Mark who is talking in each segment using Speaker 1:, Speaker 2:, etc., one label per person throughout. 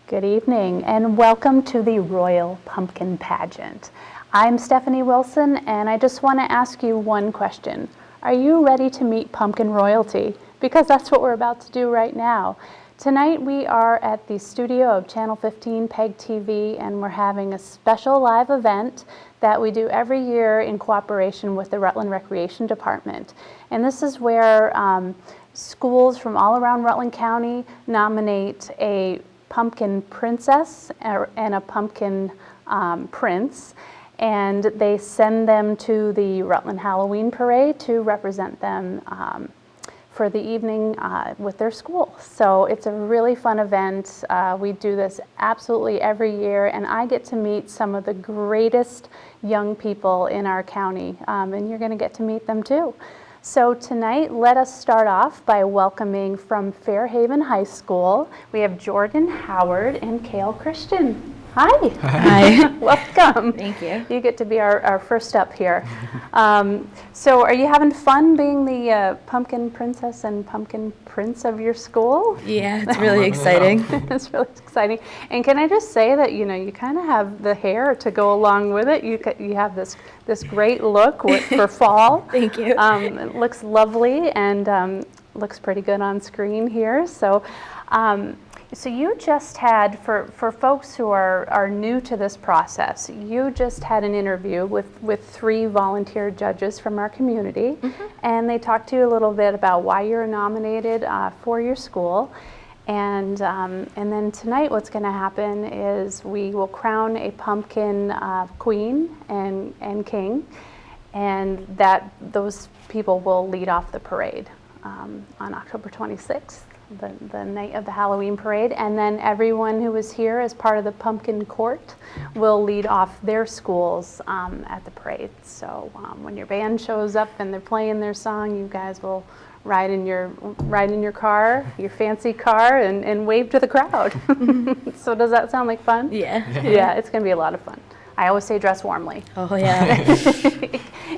Speaker 1: Good evening and welcome to the Royal Pumpkin Pageant. I'm Stephanie Wilson and I just want to ask you one question. Are you ready to meet pumpkin royalty? Because that's what we're about to do right now. Tonight we are at the studio of Channel 15 PEG TV and we're having a special live event that we do every year in cooperation with the Rutland Recreation Department. And this is where schools from all around Rutland County nominate a pumpkin princess and a pumpkin prince, and they send them to the Rutland Halloween Parade to represent them for the evening with their school. So it's a really fun event. We do this absolutely every year, and I get to meet some of the greatest young people in our county, and you're going to get to meet them too. So tonight, let us start off by welcoming from Fairhaven High School. We have Jordan Howard and Kale Christian. Hi.
Speaker 2: Hi.
Speaker 1: Welcome.
Speaker 2: Thank you.
Speaker 1: You get to be our first up here. So are you having fun being the pumpkin princess and pumpkin prince of your school?
Speaker 2: Yeah, it's really exciting.
Speaker 1: It's really exciting. And can I just say that, you kind of have the hair to go along with it. You have this great look for fall.
Speaker 2: Thank you.
Speaker 1: It looks lovely and looks pretty good on screen here. So you just had, for folks who are new to this process, you just had an interview with 3 volunteer judges from our community, and they talked to you a little bit about why you're nominated for your school. And then tonight what's going to happen is we will crown a pumpkin queen and king, and those people will lead off the parade on October 26th. The night of the Halloween parade, and then everyone who is here as part of the Pumpkin Court will lead off their schools at the parade. So when your band shows up and they're playing their song, you guys will ride in your car, your fancy car, and wave to the crowd. So does that sound like fun?
Speaker 2: Yeah.
Speaker 1: Yeah, it's going to be a lot of fun. I always say dress warmly.
Speaker 2: Oh, yeah.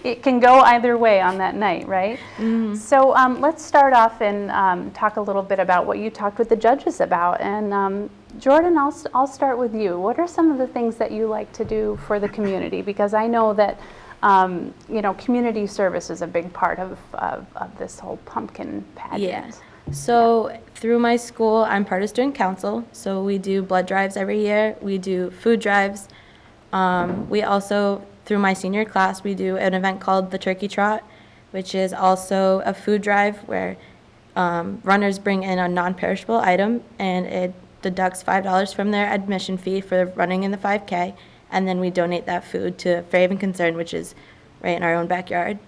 Speaker 1: It can go either way on that night, right? So let's start off and talk a little bit about what you talked with the judges about. And Jordan, I'll start with you. What are some of the things that you like to do for the community? Because I know that community service is a big part of this whole pumpkin pageant.
Speaker 2: Yeah. So through my school, I'm part of student council. So we do blood drives every year. We do food drives. We also, through my senior class, we do an event called the Turkey Trot, which is also a food drive where runners bring in a non-perishable item, and it deducts $5 from their admission fee for running in the 5K, and then we donate that food to Fairhaven Concern, which is right in our own backyard.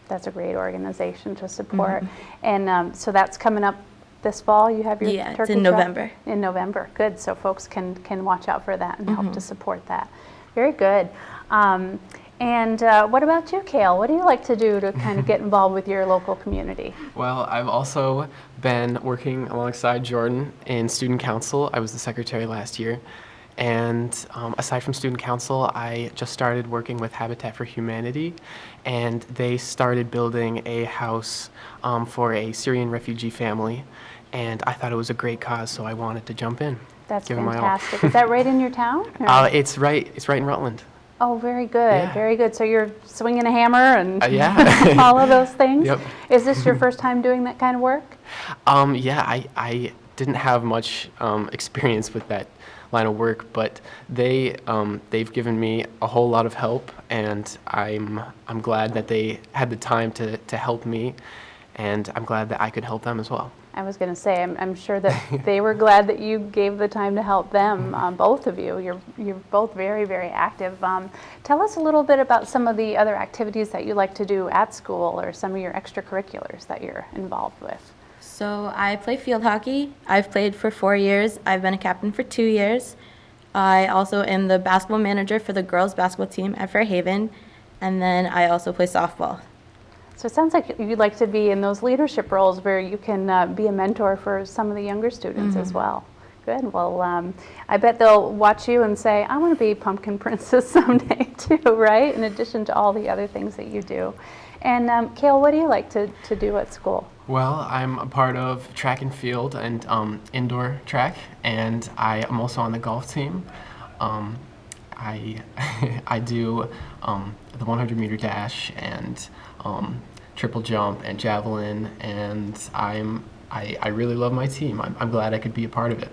Speaker 1: That's a great organization to support. And so that's coming up this fall. You have your Turkey
Speaker 2: it's in
Speaker 1: Trot?
Speaker 2: November.
Speaker 1: In November. Good. So folks can watch out for that and help to support that. Very good. And what about you, Kale? What do you like to do to kind of get involved with your local community?
Speaker 3: Well, I've also been working alongside Jordan in student council. I was the secretary last year. And aside from student council, I just started working with Habitat for Humanity, and they started building a house for a Syrian refugee family. And I thought it was a great cause, so I wanted to jump in.
Speaker 1: That's
Speaker 3: Give 'em my all.
Speaker 1: fantastic. Is that right in your town?
Speaker 3: It's right in Rutland.
Speaker 1: Oh, very good.
Speaker 3: Yeah.
Speaker 1: Very good. So you're swinging a hammer and
Speaker 3: yeah.
Speaker 1: all of those things?
Speaker 3: Yep.
Speaker 1: Is this your first time doing that kind of work?
Speaker 3: Yeah, I didn't have much experience with that line of work, but they've given me a whole lot of help, and I'm glad that they had the time to help me, and I'm glad that I could help them as well.
Speaker 1: I was going to say, I'm sure that they were glad that you gave the time to help them, both of you. You're both very, very active. Tell us a little bit about some of the other activities that you like to do at school, or some of your extracurriculars that you're involved with.
Speaker 2: So I play field hockey. I've played for 4 years. I've been a captain for 2 years. I also am the basketball manager for the girls basketball team at Fairhaven, and then I also play softball.
Speaker 1: So it sounds like you'd like to be in those leadership roles where you can be a mentor for some of the younger students as well. Good. Well, I bet they'll watch you and say, I want to be Pumpkin Princess someday too, right? In addition to all the other things that you do. And Kale, what do you like to do at school?
Speaker 3: Well, I'm a part of track and field and indoor track, and I am also on the golf team. I I do the 100-meter dash and triple jump and javelin, and I really love my team. I'm glad I could be a part of it.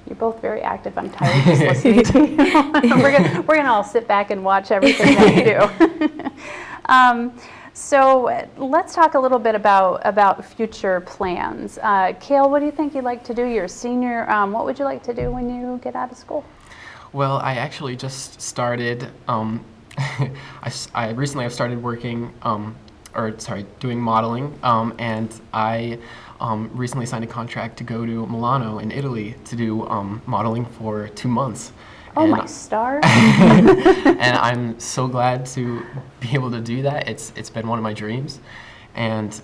Speaker 1: You're both very active. I'm tired just listening to you. we're gonna all sit back and watch everything that you do. So let's talk a little bit about future plans. Kale, what do you think you'd like to do? You're a senior. What would you like to do when you get out of school?
Speaker 3: Well, I actually just started. I recently have started working, doing modeling, and I recently signed a contract to go to Milano in Italy to do modeling for 2 months.
Speaker 1: Oh, my star!
Speaker 3: And I'm so glad to be able to do that. It's been one of my dreams, and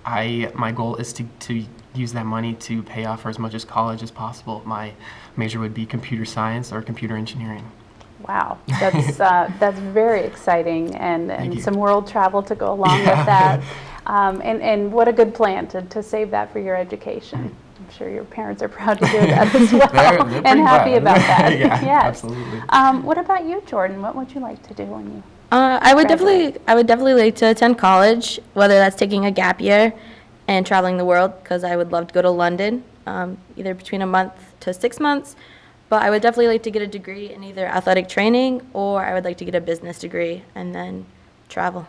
Speaker 3: my goal is to use that money to pay off for as much as college as possible. My major would be computer science or computer engineering.
Speaker 1: Wow, that's very exciting, and some world travel to go along with that. And what a good plan to save that for your education. I'm sure your parents are proud to do that as well.
Speaker 3: they're
Speaker 1: and happy
Speaker 3: proud.
Speaker 1: about that.
Speaker 3: Yeah,
Speaker 1: yes.
Speaker 3: absolutely.
Speaker 1: What about you, Jordan? What would you like to do when you
Speaker 2: I would
Speaker 1: graduate?
Speaker 2: definitely like to attend college, whether that's taking a gap year and traveling the world, because I would love to go to London, either between a month to 6 months. But I would definitely like to get a degree in either athletic training, or I would like to get a business degree and then travel.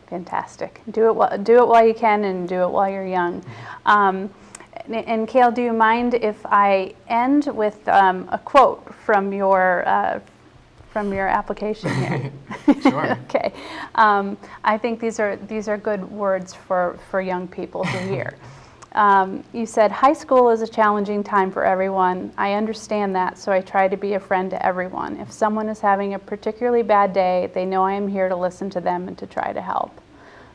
Speaker 1: Fantastic. Do it while you can, and do it while you're young. And Kale, do you mind if I end with a quote from your application here?
Speaker 3: Sure.
Speaker 1: Okay. I think these are good words for young people to hear. You said, high school is a challenging time for everyone. I understand that, so I try to be a friend to everyone. If someone is having a particularly bad day, they know I am here to listen to them and to try to help.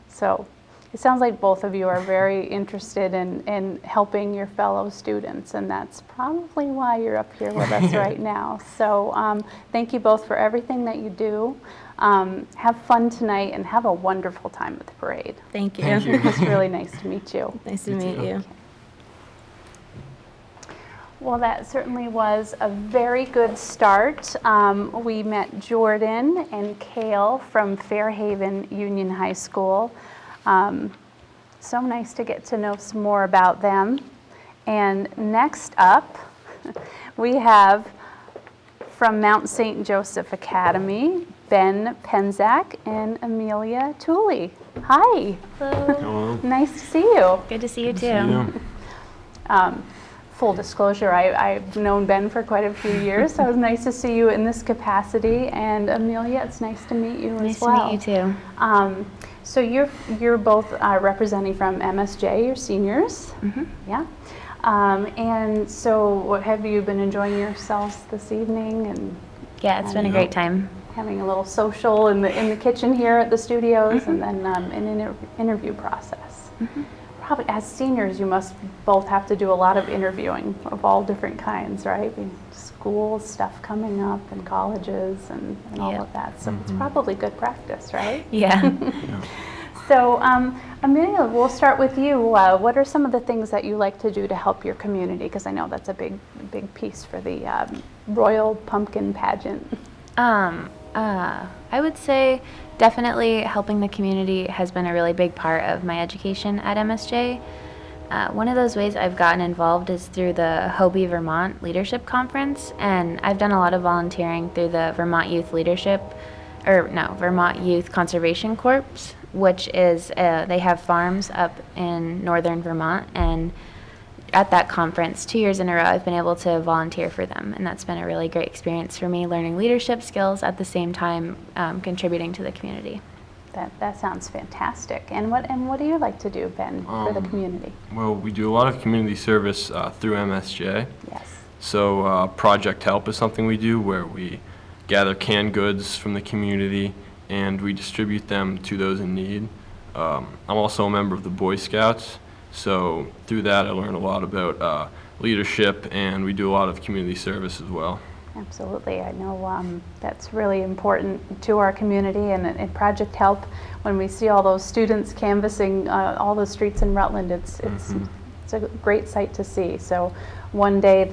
Speaker 1: So it sounds like both of you are very interested in helping your fellow students, and that's probably why you're up here with us right now. So thank you both for everything that you do. Have fun tonight and have a wonderful time at the parade.
Speaker 2: Thank you.
Speaker 3: Thank you.
Speaker 1: It was really nice to meet you.
Speaker 2: Nice to
Speaker 3: You
Speaker 2: meet
Speaker 3: too.
Speaker 2: you.
Speaker 1: Well, that certainly was a very good start. We met Jordan and Kale from Fairhaven Union High School. So nice to get to know some more about them. And next up, we have from Mount St. Joseph Academy, Ben Penzak and Amelia Tooley. Hi.
Speaker 4: Hello.
Speaker 1: Nice to see you.
Speaker 5: Good to see you too.
Speaker 4: Yeah.
Speaker 1: Full disclosure, I've known Ben for quite a few years, so it was nice to see you in this capacity. And Amelia, it's nice to meet you
Speaker 5: Nice
Speaker 1: as well.
Speaker 5: to meet you too.
Speaker 1: So you're both representing from MSJ, you're seniors.
Speaker 5: Mm-hmm.
Speaker 1: Yeah. And so have you been enjoying yourselves this evening and
Speaker 5: Yeah, it's been a great time.
Speaker 1: having a little social in the kitchen here at the studios, and then an interview process? Probably as seniors, you must both have to do a lot of interviewing of all different kinds, right? School stuff coming up and colleges and all
Speaker 5: Yeah.
Speaker 1: of that. So it's probably good practice, right?
Speaker 5: Yeah.
Speaker 1: So Amelia, we'll start with you. What are some of the things that you like to do to help your community? Because I know that's a big piece for the Royal Pumpkin Pageant.
Speaker 5: I would say definitely helping the community has been a really big part of my education at MSJ. One of those ways I've gotten involved is through the Hobie Vermont Leadership Conference, and I've done a lot of volunteering through the Vermont Youth Conservation Corps, which is, they have farms up in northern Vermont, and at that conference 2 years in a row I've been able to volunteer for them, and that's been a really great experience for me, learning leadership skills at the same time contributing to the community.
Speaker 1: That sounds fantastic. And what do you like to do, Ben, for the community?
Speaker 4: Well, we do a lot of community service through MSJ.
Speaker 1: Yes.
Speaker 4: So Project Help is something we do where we gather canned goods from the community and we distribute them to those in need. I'm also a member of the Boy Scouts, so through that I learned a lot about leadership, and we do a lot of community service as well.
Speaker 1: Absolutely. I know that's really important to our community, and in Project Help, when we see all those students canvassing all the streets in Rutland, it's a great sight to see. So one day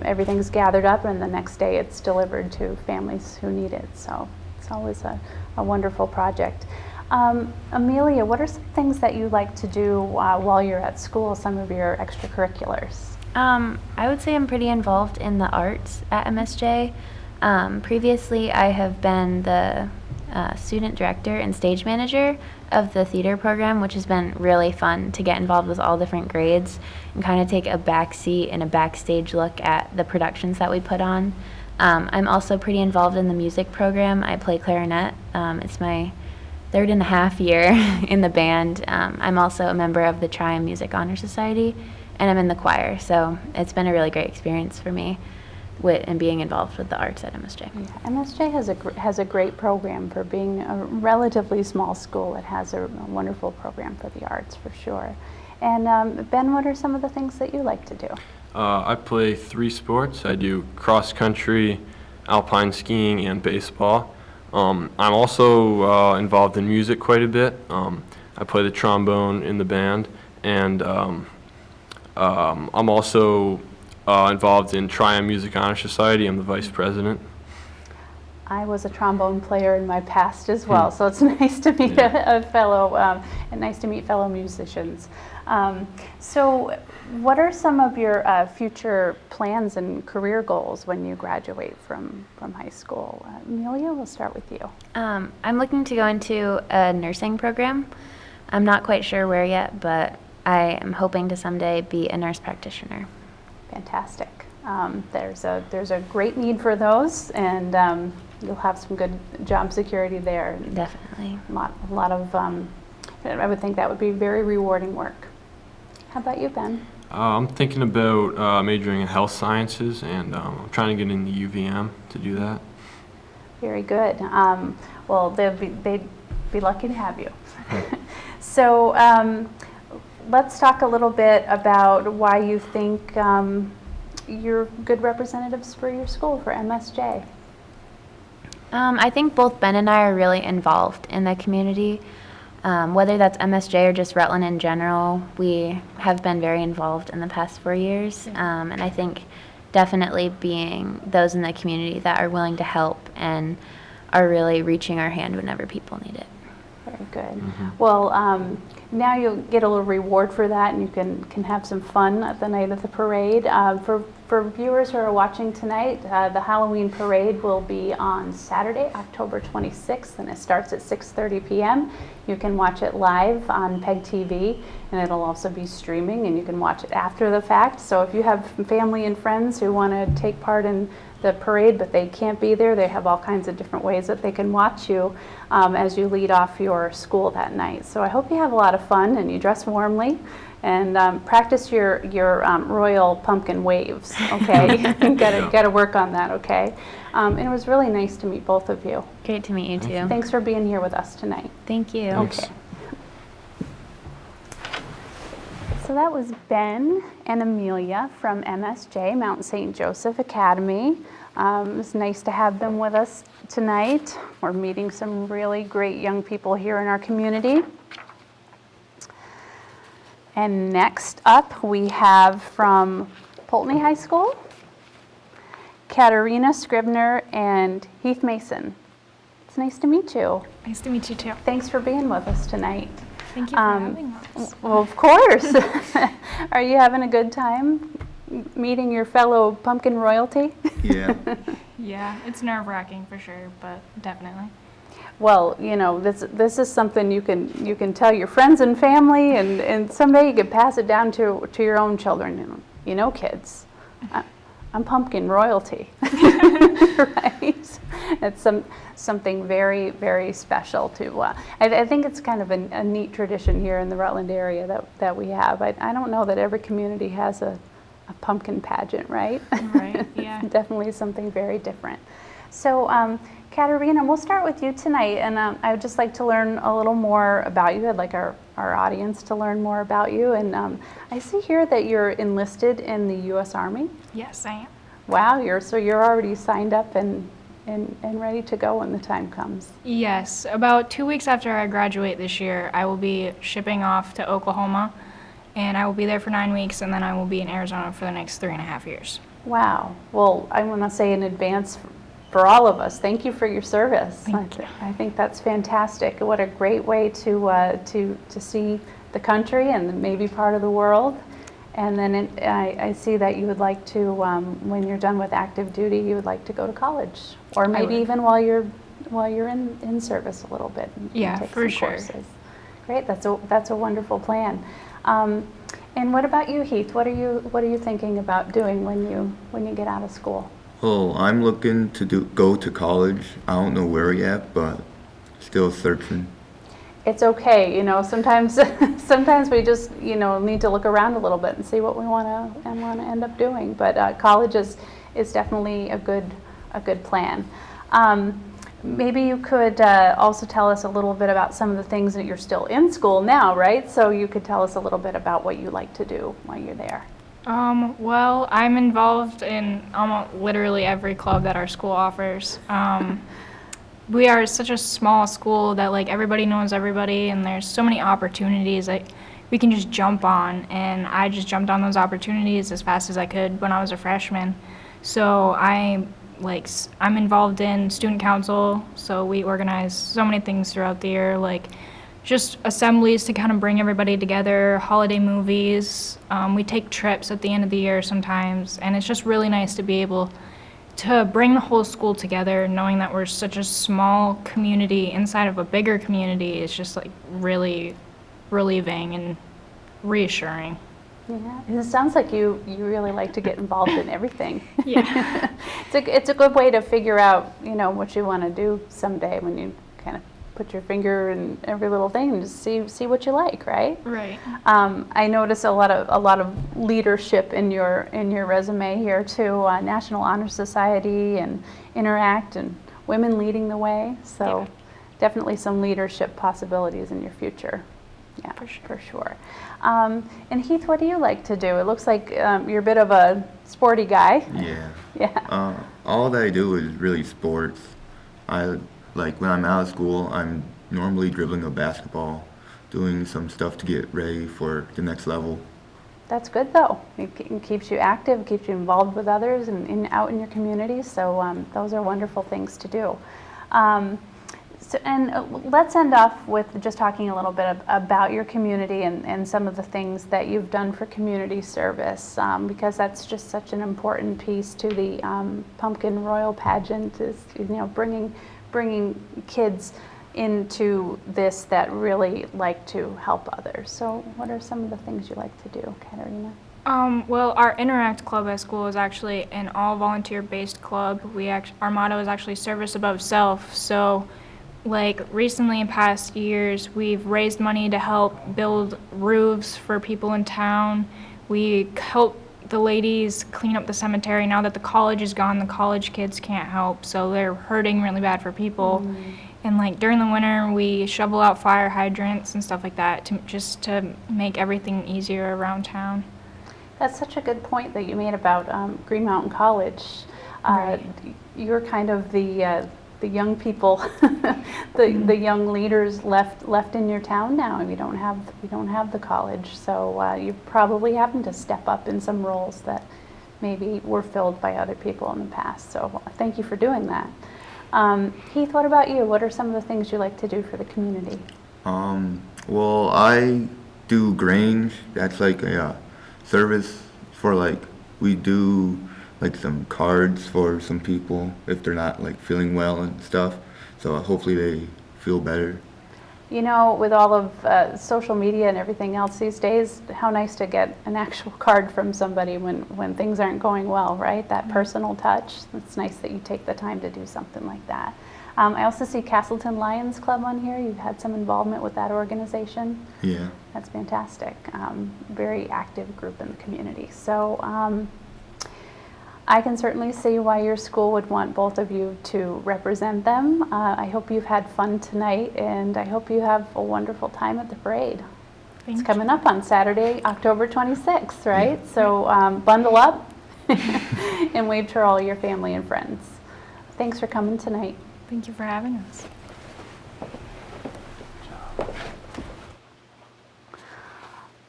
Speaker 1: everything's gathered up, and the next day it's delivered to families who need it. So it's always a wonderful project. Amelia, what are some things that you like to do while you're at school, some of your extracurriculars?
Speaker 5: I would say I'm pretty involved in the arts at MSJ. Previously, I have been the student director and stage manager of the theater program, which has been really fun to get involved with all different grades and kind of take a back seat and a backstage look at the productions that we put on. I'm also pretty involved in the music program. I play clarinet. It's my 3rd and a half year in the band. I'm also a member of the Triumph Music Honor Society, and I'm in the choir, so it's been a really great experience for me and being involved with the arts at MSJ.
Speaker 1: Yeah, MSJ has a great program for being a relatively small school. It has a wonderful program for the arts, for sure. And Ben, what are some of the things that you like to do?
Speaker 4: I play 3 sports. I do cross country, alpine skiing, and baseball. I'm also involved in music quite a bit. I play the trombone in the band, and I'm also involved in Triumph Music Honor Society. I'm the vice president.
Speaker 1: I was a trombone player in my past as well, so it's nice to meet a fellow, and nice to meet fellow musicians. So, what are some of your future plans and career goals when you graduate from high school? Amelia, we'll start with you.
Speaker 5: I'm looking to go into a nursing program. I'm not quite sure where yet, but I am hoping to someday be a nurse practitioner.
Speaker 1: Fantastic. There's a great need for those, and you'll have some good job security there.
Speaker 5: Definitely.
Speaker 1: A lot of, I would think that would be very rewarding work. How about you, Ben?
Speaker 4: I'm thinking about majoring in health sciences, and I'm trying to get into UVM to do that.
Speaker 1: Very good. Well, they'd be lucky to have you. So let's talk a little bit about why you think you're good representatives for your school, for MSJ.
Speaker 5: I think both Ben and I are really involved in the community. Whether that's MSJ or just Rutland in general, we have been very involved in the past 4 years. And I think definitely being those in the community that are willing to help and are really reaching our hand whenever people need it.
Speaker 1: Very good. Well, now you'll get a little reward for that, and you can have some fun at the night of the parade. For viewers who are watching tonight, the Halloween parade will be on Saturday, October 26th, and it starts at 6:30 p.m. You can watch it live on PEG TV, and it'll also be streaming, and you can watch it after the fact. So if you have family and friends who want to take part in the parade, but they can't be there, they have all kinds of different ways that they can watch you as you lead off your school that night. So I hope you have a lot of fun and you dress warmly, and practice your Royal Pumpkin waves. Okay, gotta work on that. Okay, and it was really nice to meet both of you.
Speaker 5: Great to meet you too.
Speaker 1: Thanks for being here with us tonight.
Speaker 5: Thank you.
Speaker 4: Thanks.
Speaker 1: Okay. So that was Ben and Amelia from MSJ, Mount St. Joseph Academy. It's nice to have them with us tonight. We're meeting some really great young people here in our community. And next up, we have from Poultney High School, Katarina Scribner and Heath Mason. It's nice to meet you.
Speaker 6: Nice to meet you too.
Speaker 1: Thanks for being with us tonight.
Speaker 6: Thank you for having us.
Speaker 1: Well, of course. Are you having a good time meeting your fellow pumpkin royalty?
Speaker 7: Yeah.
Speaker 6: Yeah, it's nerve-wracking for sure, but definitely.
Speaker 1: Well, you know, this is something you can tell your friends and family, and someday you could pass it down to your own children. You know, kids, I'm pumpkin royalty, right? It's something very, very special to. I think it's kind of a neat tradition here in the Rutland area that we have. I don't know that every community has a pumpkin pageant, right?
Speaker 6: Right. Yeah.
Speaker 1: Definitely something very different. So, Katerina, we'll start with you tonight, and I would just like to learn a little more about you. I'd like our audience to learn more about you. And I see here that you're enlisted in the U.S. Army.
Speaker 6: Yes, I am.
Speaker 1: Wow, you're already signed up and ready to go when the time comes.
Speaker 6: Yes, about 2 weeks after I graduate this year, I will be shipping off to Oklahoma, and I will be there for 9 weeks, and then I will be in Arizona for the next 3.5 years.
Speaker 1: Wow. Well, I want to say in advance for all of us, thank you for your service.
Speaker 6: Thank you.
Speaker 1: I think that's fantastic. What a great way to see the country and maybe part of the world. And then I see that you would like to, when you're done with active duty, you would like to go to college, or maybe
Speaker 6: would.
Speaker 1: even while you're in service a little bit. And
Speaker 6: Yeah,
Speaker 1: take
Speaker 6: for
Speaker 1: some
Speaker 6: sure.
Speaker 1: courses. Great. That's a wonderful plan. And what about you, Heath? What are you thinking about doing when you get out of school?
Speaker 7: Oh, I'm looking to go to college. I don't know where yet, but still searching.
Speaker 1: It's okay, sometimes we just, need to look around a little bit and see what we want to end up doing. But college is definitely a good plan. Maybe you could also tell us a little bit about some of the things that you're still in school now, right? So you could tell us a little bit about what you like to do while you're there.
Speaker 6: Well, I'm involved in almost literally every club that our school offers. We are such a small school that like everybody knows everybody, and there's so many opportunities that we can just jump on, and I just jumped on those opportunities as fast as I could when I was a freshman. So I'm involved in student council, so we organize so many things throughout the year, like just assemblies to kind of bring everybody together, holiday movies. We take trips at the end of the year sometimes, and it's just really nice to be able to bring the whole school together, knowing that we're such a small community inside of a bigger community. Is just like really relieving and reassuring.
Speaker 1: Yeah, it sounds like you really like to get involved in everything.
Speaker 6: Yeah.
Speaker 1: It's a good way to figure out, what you want to do someday when you kind of put your finger in every little thing and just see what you like, right?
Speaker 6: Right.
Speaker 1: I notice a lot of leadership in your resume here too. National Honor Society and Interact and Women Leading the Way. So
Speaker 6: Yeah.
Speaker 1: definitely some leadership possibilities in your future. Yeah, for sure. And Heath, what do you like to do? It looks like you're a bit of a sporty guy.
Speaker 7: Yeah.
Speaker 1: Yeah.
Speaker 7: All that I do is really sports. When I'm out of school, I'm normally dribbling a basketball, doing some stuff to get ready for the next level.
Speaker 1: That's good though. It keeps you active, keeps you involved with others and out in your community. So those are wonderful things to do. Let's end off with just talking a little bit about your community and some of the things that you've done for community service, because that's just such an important piece to the Pumpkin Royal Pageant, is bringing kids into this that really like to help others. So what are some of the things you like to do, Katerina?
Speaker 6: Well, our Interact Club at school is actually an all volunteer-based club. Our motto is actually service above self. So recently in past years, we've raised money to help build roofs for people in town. We help the ladies clean up the cemetery. Now that the college is gone, the college kids can't help, so they're hurting really bad for people. And during the winter, we shovel out fire hydrants and stuff like that to make everything easier around town.
Speaker 1: That's such a good point that you made about Green Mountain College.
Speaker 6: Right.
Speaker 1: You're kind of the young people, the young leaders left in your town now, and we don't have the college. So you probably having to step up in some roles that maybe were filled by other people in the past. So thank you for doing that. Heath, what about you? What are some of the things you like to do for the community?
Speaker 7: Well, I do Grange. That's like a service for we do some cards for some people if they're not feeling well and stuff. So hopefully they feel better.
Speaker 1: With all of social media and everything else these days, how nice to get an actual card from somebody when things aren't going well, right? That personal touch. It's nice that you take the time to do something like that. I also see Castleton Lions Club on here. You've had some involvement with that organization.
Speaker 7: Yeah.
Speaker 1: That's fantastic. Very active group in the community. So I can certainly see why your school would want both of you to represent them. I hope you've had fun tonight, and I hope you have a wonderful time at the parade. It's coming up on Saturday, October 26th, right? So bundle up and wave to all your family and friends. Thanks for coming tonight.
Speaker 6: Thank you for having us.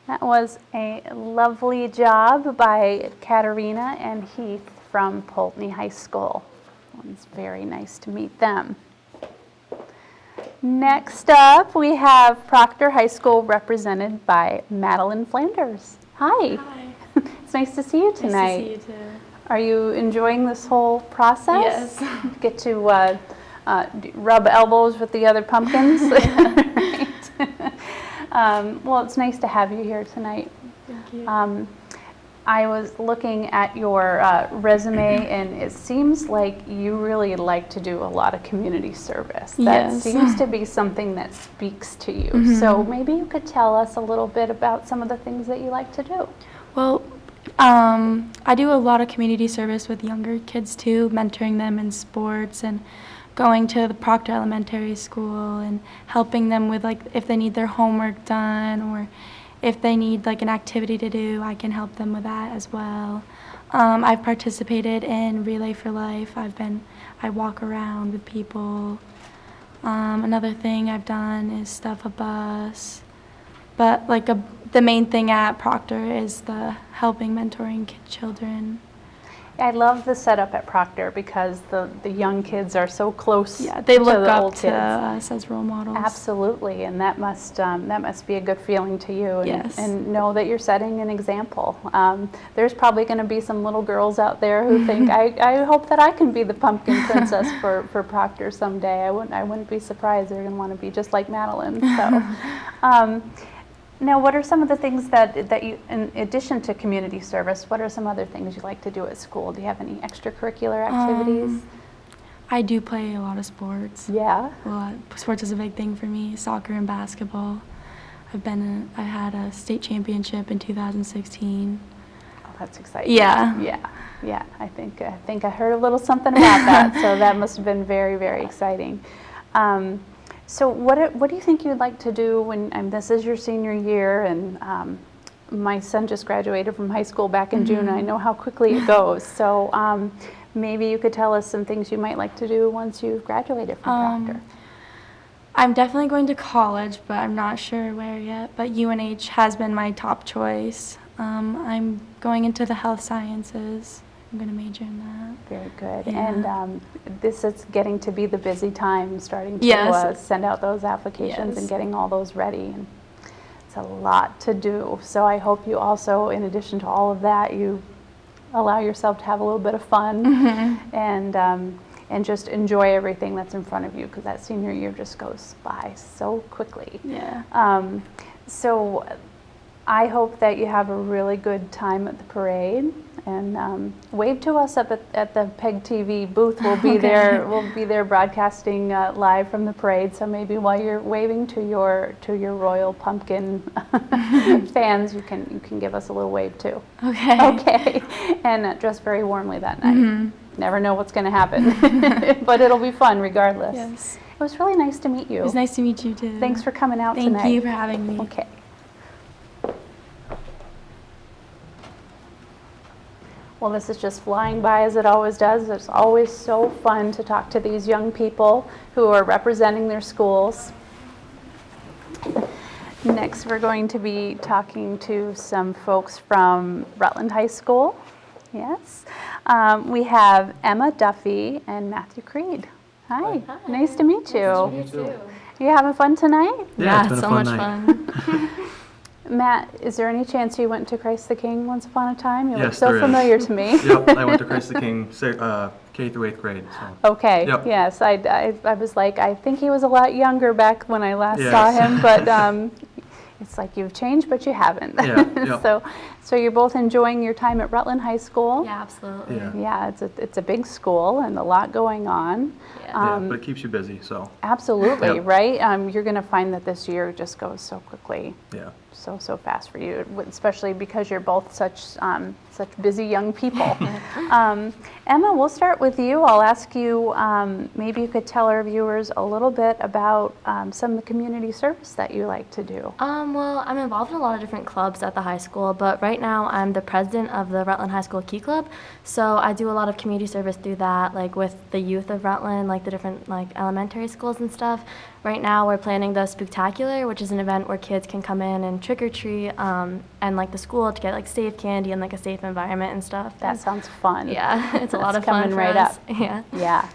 Speaker 1: That was a lovely job by Katerina and Heath from Poultney High School. It's very nice to meet them. Next up, we have Proctor High School represented by Madeline Flanders. Hi.
Speaker 8: Hi.
Speaker 1: It's nice to see you tonight.
Speaker 8: Nice to see you too.
Speaker 1: Are you enjoying this whole process?
Speaker 8: Yes.
Speaker 1: Get to rub elbows with the other pumpkins? Right. Well, it's nice to have you here tonight.
Speaker 8: Thank you.
Speaker 1: I was looking at your resume, and it seems like you really like to do a lot of community service. That
Speaker 8: Yes.
Speaker 1: seems to be something that speaks to you. So maybe you could tell us a little bit about some of the things that you like to do.
Speaker 8: Well, I do a lot of community service with younger kids too, mentoring them in sports and going to the Proctor Elementary School and helping them with like if they need their homework done or if they need like an activity to do, I can help them with that as well. I've participated in Relay for Life. I walk around with people. Another thing I've done is stuff a bus. But like the main thing at Proctor is the helping mentoring children.
Speaker 1: I love the setup at Proctor because the young kids are so close
Speaker 8: Yeah, they
Speaker 1: to
Speaker 8: look
Speaker 1: the
Speaker 8: up
Speaker 1: old
Speaker 8: to
Speaker 1: kids.
Speaker 8: us as role models.
Speaker 1: Absolutely, and that must be a good feeling to you, and,
Speaker 8: Yes.
Speaker 1: and know that you're setting an example. There's probably going to be some little girls out there who think, I hope that I can be the pumpkin princess for Proctor someday. I wouldn't be surprised. They're going to want to be just like Madeline. So. Now, what are some of the things that you, in addition to community service, what are some other things you like to do at school? Do you have any extracurricular activities?
Speaker 8: I do play a lot of sports.
Speaker 1: Yeah.
Speaker 8: A lot. Sports is a big thing for me. Soccer and basketball. I had a state championship in 2016.
Speaker 1: Oh, that's exciting.
Speaker 8: Yeah.
Speaker 1: Yeah. I think I heard a little something about that. So that must have been very, very exciting. So what do you think you'd like to do when this is your senior year, and my son just graduated from high school back in June, and I know how quickly it goes. So maybe you could tell us some things you might like to do once you've graduated from Proctor.
Speaker 8: I'm definitely going to college, but I'm not sure where yet. But UNH has been my top choice. I'm going into the health sciences. I'm going to major in that.
Speaker 1: Very good.
Speaker 8: Yeah.
Speaker 1: And this is getting to be the busy time, starting to
Speaker 8: Yes.
Speaker 1: send out those applications
Speaker 8: Yes.
Speaker 1: and getting all those ready. And it's a lot to do. So I hope you also, in addition to all of that, you allow yourself to have a little bit of fun and just enjoy everything that's in front of you, because that senior year just goes by so quickly.
Speaker 8: Yeah.
Speaker 1: So I hope that you have a really good time at the parade, and wave to us up at the PEG TV booth. We'll be there. We'll be there broadcasting live from the parade. So maybe while you're waving to your Royal Pumpkin fans, you can give us a little wave too.
Speaker 8: Okay.
Speaker 1: Okay, and dress very warmly that night. Never know what's going to happen, but it'll be fun regardless.
Speaker 8: Yes.
Speaker 1: It was really nice to meet you.
Speaker 8: It was nice to meet you too.
Speaker 1: Thanks for coming out
Speaker 8: Thank
Speaker 1: tonight.
Speaker 8: you for having me.
Speaker 1: Okay. Well, this is just flying by as it always does. It's always so fun to talk to these young people who are representing their schools. Next, we're going to be talking to some folks from Rutland High School. Yes. We have Emma Duffy and Matthew Creed. Hi. Nice to meet you.
Speaker 9: You too.
Speaker 1: You having fun tonight?
Speaker 9: Yeah, it's been a
Speaker 2: so
Speaker 9: fun
Speaker 2: much
Speaker 9: night.
Speaker 2: fun.
Speaker 1: Matt, is there any chance you went to Christ the King once upon a time? You look
Speaker 9: Yes,
Speaker 1: so
Speaker 9: there is.
Speaker 1: familiar to me.
Speaker 9: Yep, I went to Christ the King, K through 8th grade. So.
Speaker 1: Okay,
Speaker 9: Yep.
Speaker 1: yes, I was like, I think he was a lot younger back when I last
Speaker 9: Yes.
Speaker 1: saw him, but it's like you've changed, but you haven't.
Speaker 9: Yeah, yep.
Speaker 1: So you're both enjoying your time at Rutland High School?
Speaker 2: Yeah, absolutely.
Speaker 9: Yeah.
Speaker 1: Yeah, it's a big school and a lot going on.
Speaker 9: Yeah, but it keeps you busy, so,
Speaker 1: Absolutely,
Speaker 9: Yep.
Speaker 1: right? You're going to find that this year just goes so quickly,
Speaker 9: yeah.
Speaker 1: so fast for you, especially because you're both such busy young people. Emma, we'll start with you. I'll ask you, maybe you could tell our viewers a little bit about some of the community service that you like to do.
Speaker 2: Well, I'm involved in a lot of different clubs at the high school, but right now I'm the president of the Rutland High School Key Club. So I do a lot of community service through that, like with the youth of Rutland, like the different like elementary schools and stuff. Right now we're planning the Spooktacular, which is an event where kids can come in and trick or treat, and like the school to get like safe candy and like a safe environment and stuff.
Speaker 1: That sounds fun.
Speaker 2: Yeah, it's a lot
Speaker 1: That's
Speaker 2: of fun
Speaker 1: coming
Speaker 2: for
Speaker 1: right
Speaker 2: us.
Speaker 1: up.
Speaker 2: Yeah.
Speaker 1: Yeah.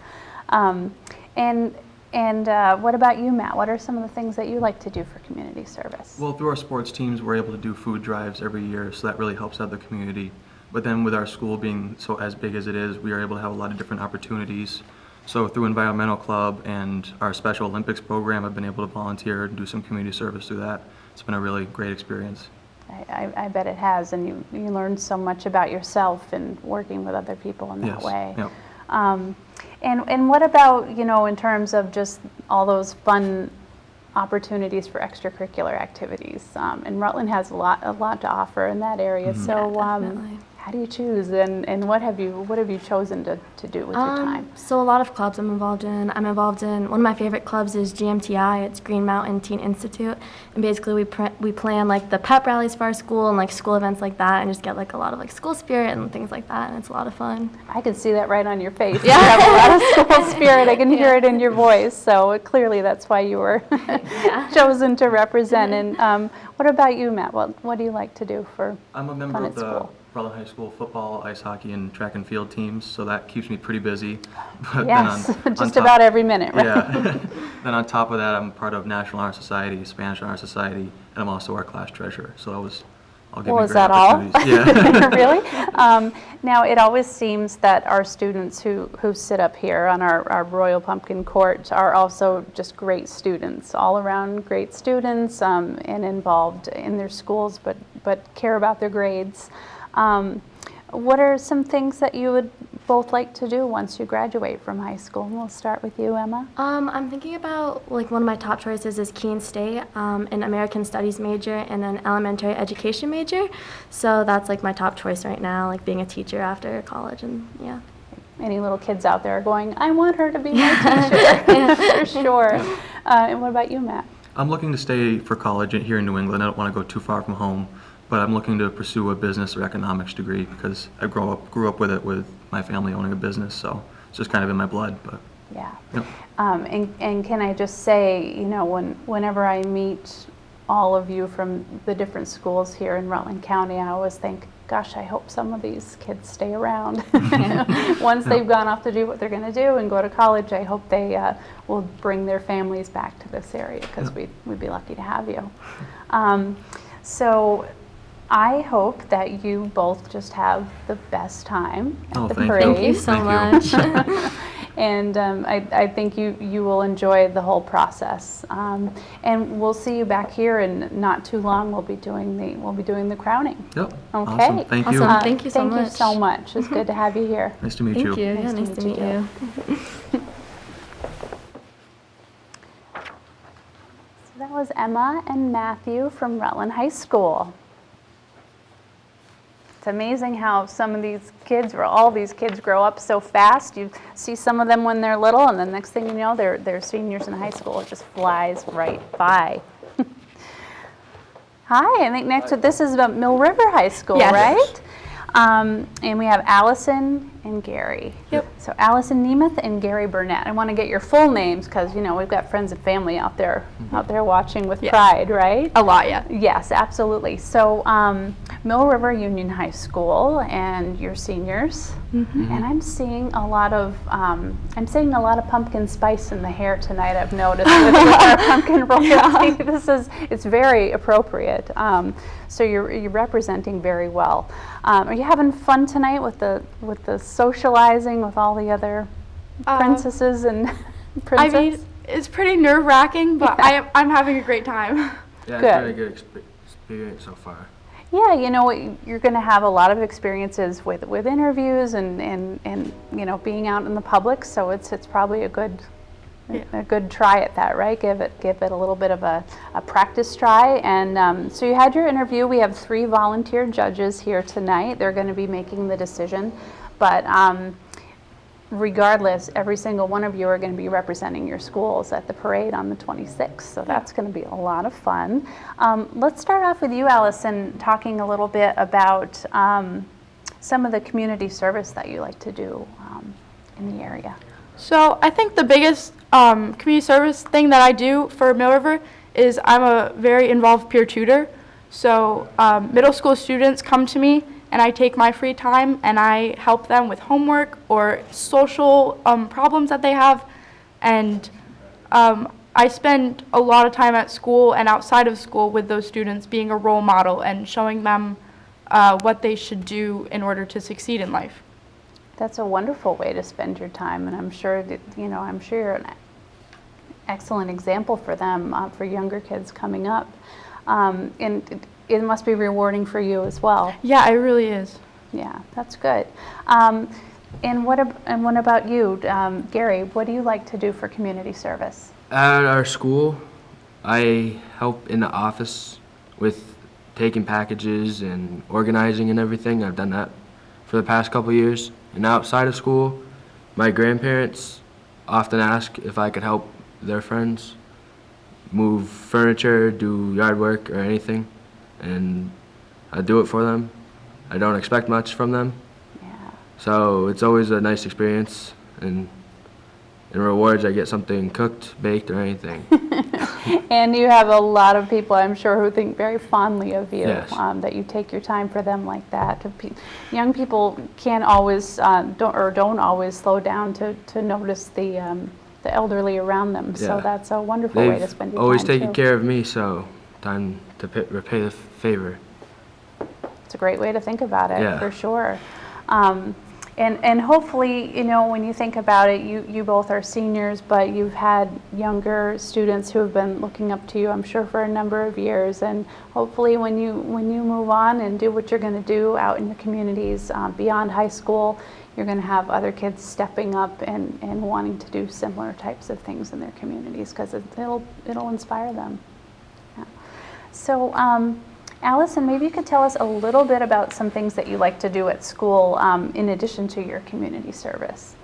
Speaker 1: And what about you, Matt? What are some of the things that you like to do for community service?
Speaker 9: Well, through our sports teams, we're able to do food drives every year, so that really helps out the community. But then with our school being so as big as it is, we are able to have a lot of different opportunities. So through Environmental Club and our Special Olympics program, I've been able to volunteer and do some community service through that. It's been a really great experience.
Speaker 1: I bet it has, and you learn so much about yourself and working with other people in that
Speaker 9: Yes.
Speaker 1: way.
Speaker 9: Yep.
Speaker 1: And what about, in terms of just all those fun opportunities for extracurricular activities? And Rutland has a lot to offer in that area.
Speaker 9: Mm-hmm.
Speaker 1: So
Speaker 2: definitely.
Speaker 1: how do you choose, and what have you chosen to do with your time?
Speaker 2: So a lot of clubs I'm involved in. One of my favorite clubs is GMTI. It's Green Mountain Teen Institute, and basically we plan like the pep rallies for our school and like school events like that, and just get like a lot of like school spirit and things like that, and it's a lot of fun.
Speaker 1: I can see that right on your face. You have a lot of school spirit. I can hear it in your voice. So clearly that's why you were chosen to represent. And what about you, Matt? What do you like to do for
Speaker 9: I'm a member
Speaker 1: fun
Speaker 9: of
Speaker 1: at
Speaker 9: the
Speaker 1: school?
Speaker 9: Rutland High School football, ice hockey, and track and field teams, so that keeps me pretty busy. But
Speaker 1: Yes,
Speaker 9: on
Speaker 1: just
Speaker 9: top-
Speaker 1: about every minute, right?
Speaker 9: Yeah. Then on top of that, I'm part of National Honor Society, Spanish Honor Society, and I'm also our class treasurer. So I'll give
Speaker 1: Well,
Speaker 9: you
Speaker 1: is
Speaker 9: great
Speaker 1: that all?
Speaker 9: opportunities. Yeah.
Speaker 1: Really? Now, it always seems that our students who sit up here on our Royal Pumpkin Court are also just great students, all around great students, and involved in their schools, but care about their grades. What are some things that you would both like to do once you graduate from high school? And we'll start with you, Emma.
Speaker 2: I'm thinking about, like, one of my top choices is Keene State, an American Studies major and an elementary education major. So that's like my top choice right now, like being a teacher after college, and yeah.
Speaker 1: Any little kids out there are going, I want her to be my teacher, for sure. And what about you, Matt?
Speaker 9: I'm looking to stay for college here in New England. I don't want to go too far from home, but I'm looking to pursue a business or economics degree because I grew up with it, with my family owning a business, so it's just kind of in my blood. But
Speaker 1: Yeah.
Speaker 9: Yep.
Speaker 1: And can I just say, whenever I meet all of you from the different schools here in Rutland County, I always think, gosh, I hope some of these kids stay around. Once they've gone off to do what they're going to do and go to college, I hope they will bring their families back to this area because we'd be lucky to have you. So I hope that you both just have the best time at
Speaker 9: Oh,
Speaker 1: the
Speaker 9: thank you.
Speaker 1: parade.
Speaker 2: Thank you so
Speaker 9: Thank you.
Speaker 2: much.
Speaker 1: And I think you will enjoy the whole process. And we'll see you back here in not too long. We'll be doing the crowning.
Speaker 9: Yep.
Speaker 1: Okay.
Speaker 9: Awesome. Thank you.
Speaker 2: Awesome. Thank you so
Speaker 1: Thank you
Speaker 2: much.
Speaker 1: so much. It's good to have you here.
Speaker 9: Nice to meet
Speaker 2: Thank
Speaker 9: you.
Speaker 2: you. Yeah, nice to meet you.
Speaker 1: So that was Emma and Matthew from Rutland High School. It's amazing how some of these kids, or all these kids, grow up so fast. You see some of them when they're little, and the next thing you know, they're seniors in high school. It just flies right by. Hi, I think this is about Mill River High School,
Speaker 2: Yes.
Speaker 1: right? And we have Allison and Gary.
Speaker 2: Yep.
Speaker 1: So Allison Nemeth and Gary Burnett. I want to get your full names because we've got friends and family out there watching with pride, right?
Speaker 8: A lot, yeah.
Speaker 1: Yes, absolutely. So Mill River Union High School, and you're seniors, and I'm seeing a lot of pumpkin spice in the hair tonight. I've noticed with our pumpkin royalty. It's very appropriate. So you're representing very well. Are you having fun tonight with the socializing with all the other princesses and
Speaker 8: I
Speaker 1: princes?
Speaker 8: mean, it's pretty nerve-wracking, but I'm having a great time.
Speaker 9: Yeah,
Speaker 1: Good.
Speaker 9: it's very good experience so far.
Speaker 1: Yeah, you know, you're going to have a lot of experiences with interviews and you know, being out in the public, so it's probably a good try at that, right? Give it a little bit of a practice try. And so you had your interview. We have 3 volunteer judges here tonight. They're going to be making the decision, but regardless, every single one of you are going to be representing your schools at the parade on the 26th, so that's going to be a lot of fun. Let's start off with you, Allison, talking a little bit about some of the community service that you like to do in the area.
Speaker 8: So I think the biggest community service thing that I do for Mill River is I'm a very involved peer tutor. So middle school students come to me and I take my free time and I help them with homework or social problems that they have. And I spend a lot of time at school and outside of school with those students being a role model and showing them what they should do in order to succeed in life.
Speaker 1: That's a wonderful way to spend your time, and I'm sure that, you know, I'm sure you're an excellent example for them, for younger kids coming up. And it must be rewarding for you as well.
Speaker 8: Yeah, it really is.
Speaker 1: Yeah, that's good. And what about you, Gary? What do you like to do for community service?
Speaker 10: At our school, I help in the office with taking packages and organizing and everything. I've done that for the past couple years. And outside of school, my grandparents often ask if I could help their friends move furniture, do yard work, or anything. And I do it for them. I don't expect much from them.
Speaker 1: Yeah.
Speaker 10: So it's always a nice experience. And in rewards, I get something cooked, baked, or anything.
Speaker 1: And you have a lot of people, I'm sure, who think very fondly of you,
Speaker 10: Yes.
Speaker 1: that you take your time for them like that. Young people can't always, don't always slow down to notice the elderly around them. So
Speaker 10: Yeah.
Speaker 1: that's a wonderful way to
Speaker 10: They've
Speaker 1: spend your time.
Speaker 10: always taken
Speaker 1: too.
Speaker 10: care of me, so time to repay the favor.
Speaker 1: It's a great way to think about it,
Speaker 10: Yeah.
Speaker 1: for sure. And hopefully, you know, when you think about it, you both are seniors, but you've had younger students who have been looking up to you, I'm sure, for a number of years. And hopefully when you move on and do what you're going to do out in your communities beyond high school, you're going to have other kids stepping up and wanting to do similar types of things in their communities, because it'll inspire them. Yeah. So, Allison, maybe you could tell us a little bit about some things that you like to do at school in addition to your community service.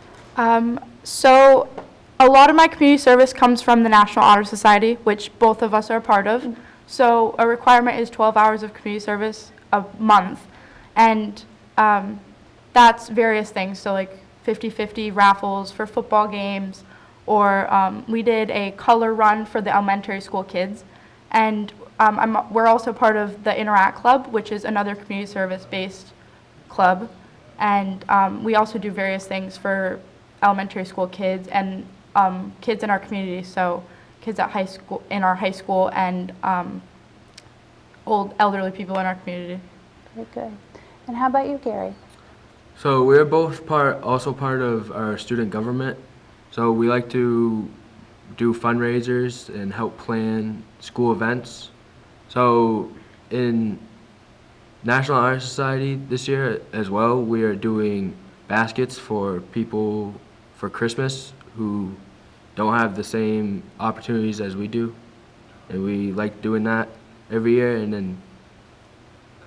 Speaker 8: So a lot of my community service comes from the National Honor Society, which both of us are a part of. So a requirement is 12 hours of community service a month. And that's various things. So like 50-50 raffles for football games, or we did a color run for the elementary school kids. And we're also part of the Interact Club, which is another community service-based club. And we also do various things for elementary school kids and kids in our community, so kids at high school, in our high school, and old elderly people in our community.
Speaker 1: Very good. And how about you, Gary?
Speaker 10: So we're both also part of our student government. So we like to do fundraisers and help plan school events. So in National Honor Society this year as well, we are doing baskets for people for Christmas who don't have the same opportunities as we do. And we like doing that every year. And then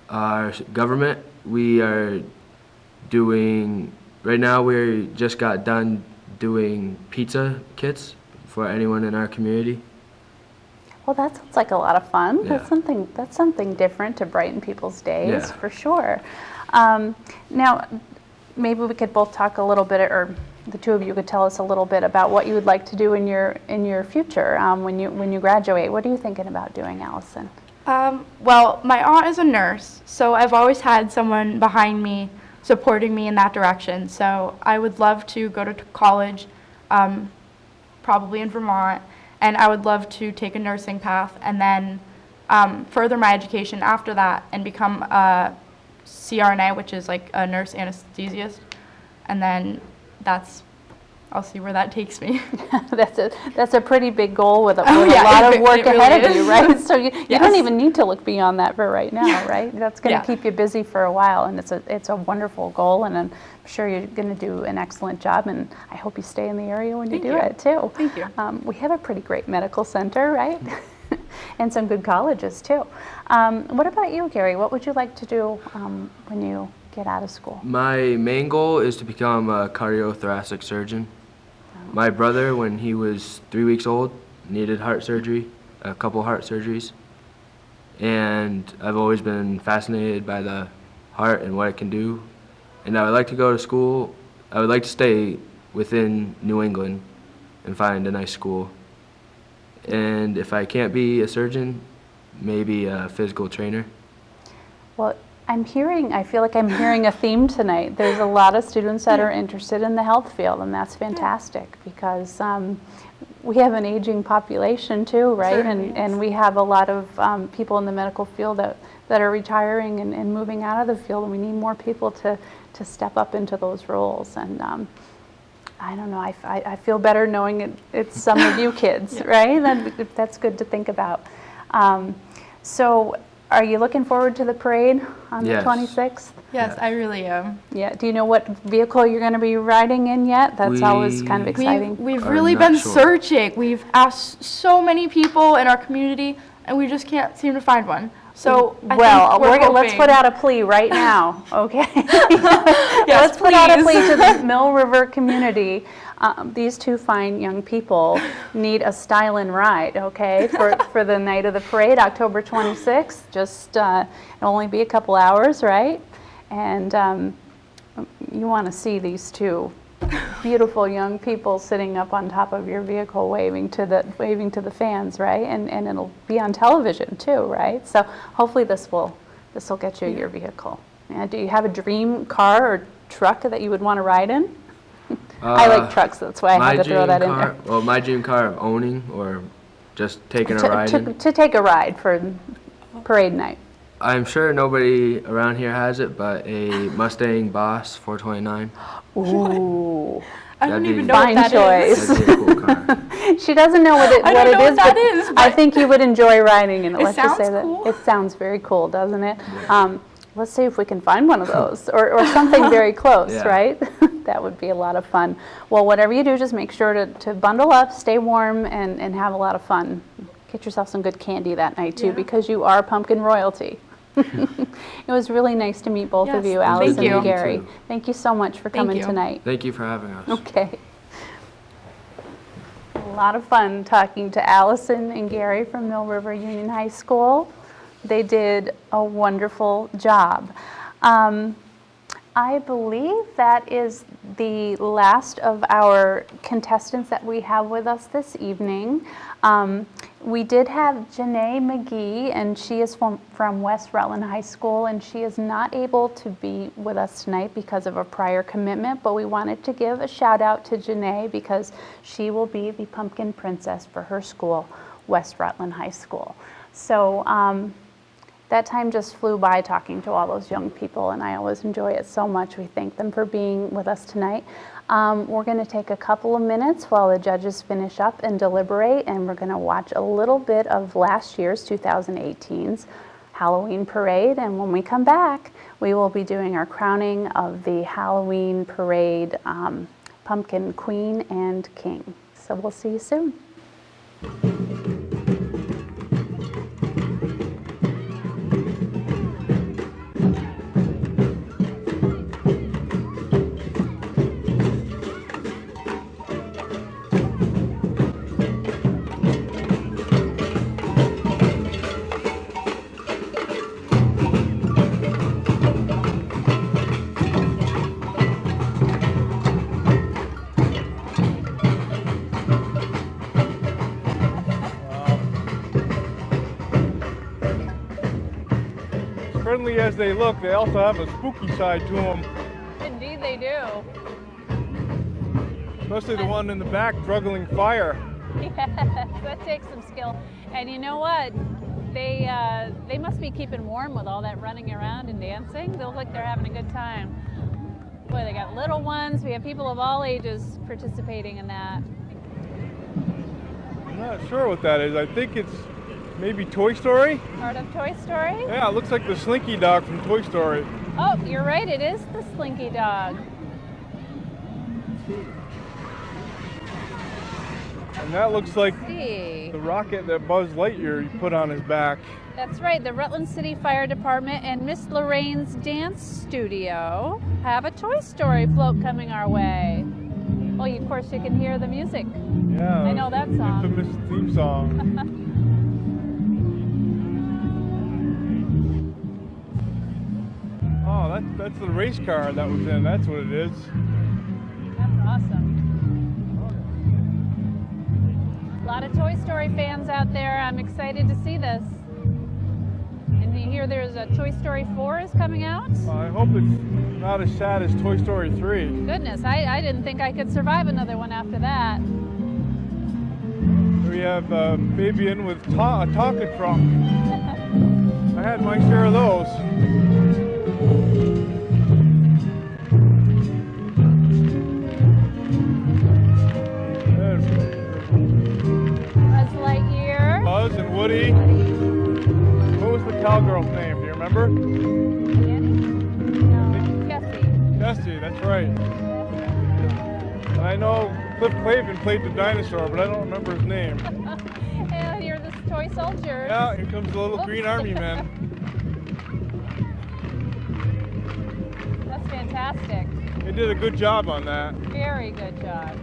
Speaker 10: our government, we are doing, right now we just got done doing pizza kits for anyone in our community.
Speaker 1: Well, that sounds like a lot of fun.
Speaker 10: Yeah.
Speaker 1: That's something different to brighten people's days,
Speaker 10: Yeah.
Speaker 1: for sure. Now, maybe we could both talk a little bit, or the two of you could tell us a little bit about what you would like to do in your future when you graduate. What are you thinking about doing, Allison?
Speaker 8: Well, my aunt is a nurse, so I've always had someone behind me supporting me in that direction. So I would love to go to college, probably in Vermont, and I would love to take a nursing path and then further my education after that and become a CRNA, which is like a nurse anesthesiast. And then that's I'll see where that takes me.
Speaker 1: That's a pretty big goal with a
Speaker 8: yeah,
Speaker 1: lot
Speaker 8: it-
Speaker 1: of work
Speaker 8: it really
Speaker 1: ahead of you,
Speaker 8: is.
Speaker 1: right? So you
Speaker 8: Yes.
Speaker 1: don't even need to look beyond that for right now, right? That's going to
Speaker 8: Yeah.
Speaker 1: keep you busy for a while, and it's a wonderful goal, and I'm sure you're going to do an excellent job, and I hope you stay in the area when
Speaker 8: Thank
Speaker 1: you do
Speaker 8: you.
Speaker 1: it too.
Speaker 8: Thank you.
Speaker 1: We have a pretty great medical center, right? And some good colleges too. What about you, Gary? What would you like to do when you get out of school?
Speaker 10: My main goal is to become a cardiothoracic surgeon. My brother, when he was 3 weeks old, needed heart surgery, a couple heart surgeries. And I've always been fascinated by the heart and what it can do. And I would like to go to school. I would like to stay within New England and find a nice school. And if I can't be a surgeon, maybe a physical trainer.
Speaker 1: Well, I feel like I'm hearing a theme tonight. There's a lot of students that are interested in the health field, and that's fantastic because we have an aging population too, right?
Speaker 8: Certainly,
Speaker 1: And we have a lot of people in the medical field that are retiring and moving out of the field, and we need more people to step up into those roles. And I don't know, I feel better knowing it's some of you kids, right? That's good to think about. So are you looking forward to the parade on
Speaker 10: Yes.
Speaker 1: the 26th?
Speaker 8: Yes, I really am.
Speaker 1: Yeah. Do you know what vehicle you're going to be riding in yet? That's always kind of
Speaker 10: We-
Speaker 1: exciting.
Speaker 8: We've
Speaker 10: Are
Speaker 8: really
Speaker 10: not
Speaker 8: been
Speaker 10: sure.
Speaker 8: searching. We've asked so many people in our community, and we just can't seem to find one. So I
Speaker 1: Well,
Speaker 8: think
Speaker 1: let's
Speaker 8: hoping.
Speaker 1: put out a plea right now, okay?
Speaker 8: Yes,
Speaker 1: Let's put out a
Speaker 8: please.
Speaker 1: plea to the Mill River community. These two fine young people need a stylin' ride, okay, for the night of the parade, October 26th. Just it'll only be a couple hours, right? And you want to see these two beautiful young people sitting up on top of your vehicle waving to the fans, right? And it'll be on television too, right? So hopefully this will get you your vehicle. Yeah, do you have a dream car or truck that you would want to ride in? I like trucks, that's why I had to throw that in there.
Speaker 10: Well, my dream car of owning or just taking a ride in.
Speaker 1: To take a ride for parade night.
Speaker 10: I'm sure nobody around here has it, but a Mustang Boss 429.
Speaker 1: Ooh,
Speaker 8: I don't
Speaker 10: That'd
Speaker 8: even
Speaker 10: be-
Speaker 8: know what
Speaker 1: Fine
Speaker 8: that is.
Speaker 1: choice.
Speaker 10: That'd be a cool car.
Speaker 1: she doesn't know what it
Speaker 8: I don't know what that
Speaker 1: but
Speaker 8: is,
Speaker 1: I
Speaker 8: but-
Speaker 1: think you would enjoy riding in it.
Speaker 8: It
Speaker 1: Let's just say
Speaker 8: sounds
Speaker 1: that
Speaker 8: cool.
Speaker 1: it sounds very cool, doesn't it? Let's see if we can find one of those or something very close,
Speaker 10: Yeah.
Speaker 1: right? That would be a lot of fun. Well, whatever you do, just make sure to bundle up, stay warm, and have a lot of fun. Get yourself some good candy that night too,
Speaker 8: Yeah.
Speaker 1: because you are pumpkin royalty. It was really nice to meet both of
Speaker 8: Yes,
Speaker 1: you,
Speaker 8: thank
Speaker 1: Allison
Speaker 8: you.
Speaker 1: and Gary.
Speaker 10: too.
Speaker 1: Thank you so much for
Speaker 8: Thank
Speaker 1: coming
Speaker 8: you.
Speaker 1: tonight.
Speaker 10: Thank you for having us.
Speaker 1: Okay. A lot of fun talking to Allison and Gary from Mill River Union High School. They did a wonderful job. I believe that is the last of our contestants that we have with us this evening. We did have Janae McGee, and she is from West Rutland High School, and she is not able to be with us tonight because of a prior commitment, but we wanted to give a shout out to Janae because she will be the pumpkin princess for her school, West Rutland High School. So that time just flew by talking to all those young people, and I always enjoy it so much. We thank them for being with us tonight. We're going to take a couple of minutes while the judges finish up and deliberate, and we're going to watch a little bit of last year's 2018's Halloween parade, and when we come back, we will be doing our crowning of the Halloween parade pumpkin queen and king. So we'll see you soon.
Speaker 11: Friendly as they look, they also have a spooky side to them,
Speaker 1: Indeed they do.
Speaker 11: especially the one in the back juggling fire.
Speaker 1: Yes, that takes some skill. And you know what? They must be keeping warm with all that running around and dancing. They look like they're having a good time. Boy, they got little ones. We have people of all ages participating in that.
Speaker 11: I'm not sure what that is. I think it's maybe Toy Story.
Speaker 1: Part of Toy Story?
Speaker 11: Yeah, it looks like the Slinky Dog from Toy Story.
Speaker 1: Oh, you're right. It is the Slinky Dog.
Speaker 11: And that looks like
Speaker 1: See.
Speaker 11: the rocket that Buzz Lightyear put on his back.
Speaker 1: That's right. The Rutland City Fire Department and Miss Lorraine's dance studio have a Toy Story float coming our way. Well, of course, you can hear the music.
Speaker 11: Yeah.
Speaker 1: I know that song.
Speaker 11: Infamous theme song. Oh, that's the race car that was in. That's what it is.
Speaker 1: That's awesome. A lot of Toy Story fans out there. I'm excited to see this. And you hear there's a Toy Story 4 is coming out?
Speaker 11: I hope it's not as sad as Toy Story 3.
Speaker 1: Goodness, I didn't think I could survive another one after that.
Speaker 11: We have Fabian with a Tonka truck. I had my share of those.
Speaker 1: Buzz Lightyear.
Speaker 11: Buzz and Woody. What was the cowgirl's name? Do you remember?
Speaker 1: Jessie.
Speaker 11: Jessie, that's right. And I know Cliff Clavin played the dinosaur, but I don't remember his name.
Speaker 1: And you're the toy soldier.
Speaker 11: Yeah, here comes the little green army man.
Speaker 1: That's fantastic.
Speaker 11: They did a good job on that.
Speaker 1: Very good job.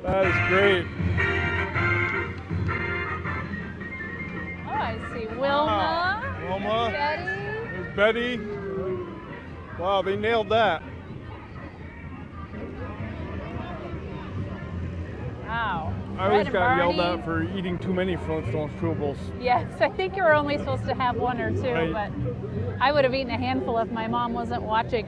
Speaker 11: That is great.
Speaker 1: Oh, I see Wilma.
Speaker 11: Wilma.
Speaker 1: Betty.
Speaker 11: There's Betty. Wow, they nailed that.
Speaker 1: Wow.
Speaker 11: I always
Speaker 1: Fred
Speaker 11: got
Speaker 1: and
Speaker 11: yelled
Speaker 1: Barney.
Speaker 11: at for eating too many Flintstones Troobles.
Speaker 1: Yes, I think you were only supposed to have one or two,
Speaker 11: Right.
Speaker 1: but I would have eaten a handful if my mom wasn't watching.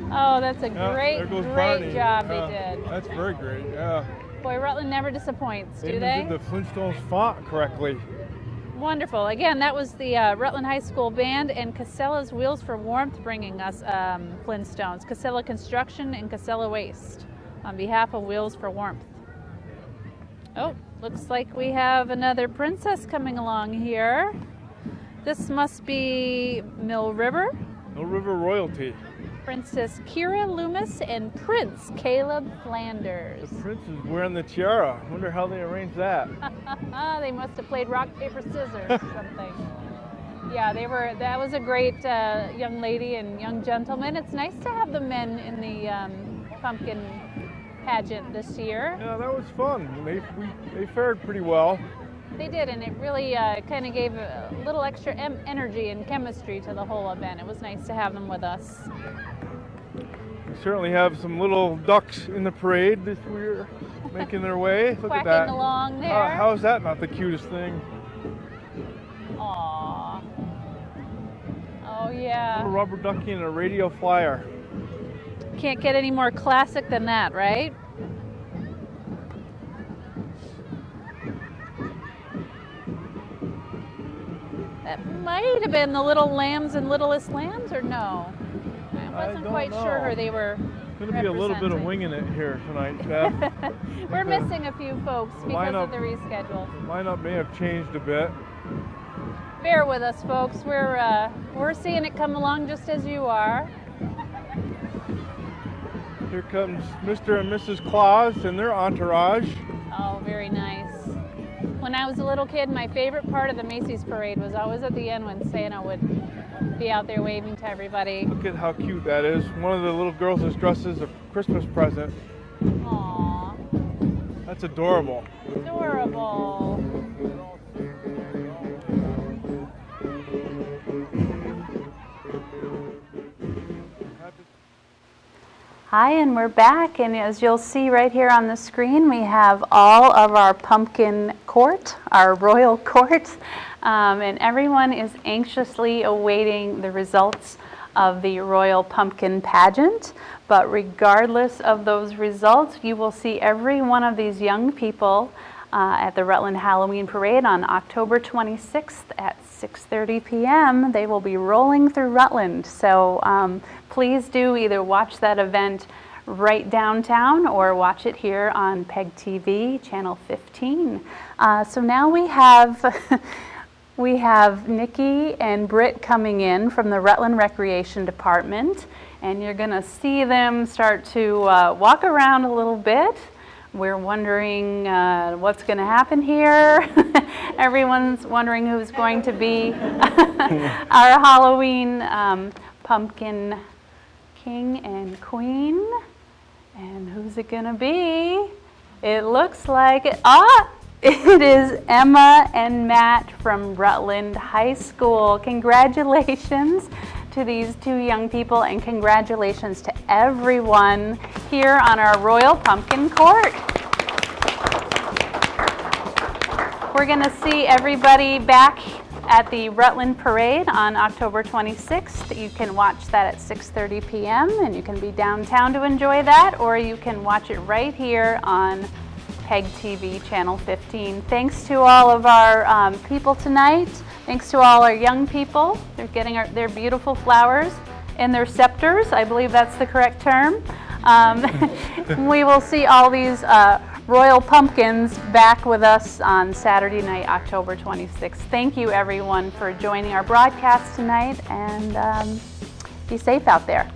Speaker 1: Oh, that's a
Speaker 11: Yeah,
Speaker 1: great,
Speaker 11: there goes
Speaker 1: great
Speaker 11: Barney.
Speaker 1: job
Speaker 11: Yeah,
Speaker 1: they did.
Speaker 11: That's very great, yeah.
Speaker 1: Boy, Rutland never disappoints,
Speaker 11: They
Speaker 1: do
Speaker 11: even
Speaker 1: they?
Speaker 11: did the Flintstones font correctly.
Speaker 1: Wonderful. Again, that was the Rutland High School Band and Casella's Wheels for Warmth bringing us Flintstones. Casella Construction and Casella Waste on behalf of Wheels for Warmth. Oh, looks like we have another princess coming along here. This must be Mill River.
Speaker 11: No River Royalty.
Speaker 1: Princess Kira Loomis and Prince Caleb Flanders.
Speaker 11: Prince is wearing the tiara. Wonder how they arranged that.
Speaker 1: They must have played rock, paper, scissors or something. Yeah, that was a great young lady and young gentleman. It's nice to have the men in the pumpkin pageant this year.
Speaker 11: Yeah, that was fun. They fared pretty well.
Speaker 1: They did, and it really kind of gave a little extra energy and chemistry to the whole event. It was nice to have them with us.
Speaker 11: We certainly have some little ducks in the parade this year making their way. Look
Speaker 1: Quacking
Speaker 11: at that.
Speaker 1: along there.
Speaker 11: How is that not the cutest thing?
Speaker 1: Aww. Oh,
Speaker 11: A
Speaker 1: yeah.
Speaker 11: rubber ducky and a radio flyer.
Speaker 1: Can't get any more classic than that, right? That might have been the Little Lambs and Littlest Lambs, or no? I wasn't
Speaker 11: don't
Speaker 1: quite sure
Speaker 11: know.
Speaker 1: who they were.
Speaker 11: Going to be a little bit of winging it here tonight, Steph.
Speaker 1: We're missing a few folks because of
Speaker 11: lineup-
Speaker 1: the reschedule.
Speaker 11: Lineup may have changed a bit.
Speaker 1: Bear with us, folks. We're seeing it come along just as you are.
Speaker 11: Here comes Mr. and Mrs. Claus and their entourage.
Speaker 1: Oh, very nice. When I was a little kid, my favorite part of the Macy's parade was always at the end when Santa would be out there waving to everybody.
Speaker 11: Look at how cute that is. One of the little girls is dressed as a Christmas present.
Speaker 1: Aww,
Speaker 11: That's adorable.
Speaker 1: adorable. Hi, and we're back, and as you'll see right here on the screen, we have all of our pumpkin court, our royal court, and everyone is anxiously awaiting the results of the royal pumpkin pageant. But regardless of those results, you will see every one of these young people at the Rutland Halloween Parade on October 26th at 6:30 p.m. They will be rolling through Rutland. So please do either watch that event right downtown or watch it here on PEG TV, channel 15. So now we have Nikki and Britt coming in from the Rutland Recreation Department, and you're going to see them start to walk around a little bit. We're wondering what's going to happen here. Everyone's wondering who's going to be our Halloween pumpkin king and queen. And who's it going to be? It looks like it is Emma and Matt from Rutland High School. Congratulations to these two young people, and congratulations to everyone here on our Royal Pumpkin Court. We're going to see everybody back at the Rutland Parade on October 26th. You can watch that at 6:30 p.m. and you can be downtown to enjoy that, or you can watch it right here on PEG TV channel 15. Thanks to all of our people tonight. Thanks to all our young people. They're getting their beautiful flowers and their scepters. I believe that's the correct term. We will see all these royal pumpkins back with us on Saturday night, October 26th. Thank you, everyone, for joining our broadcast tonight, and be safe out there.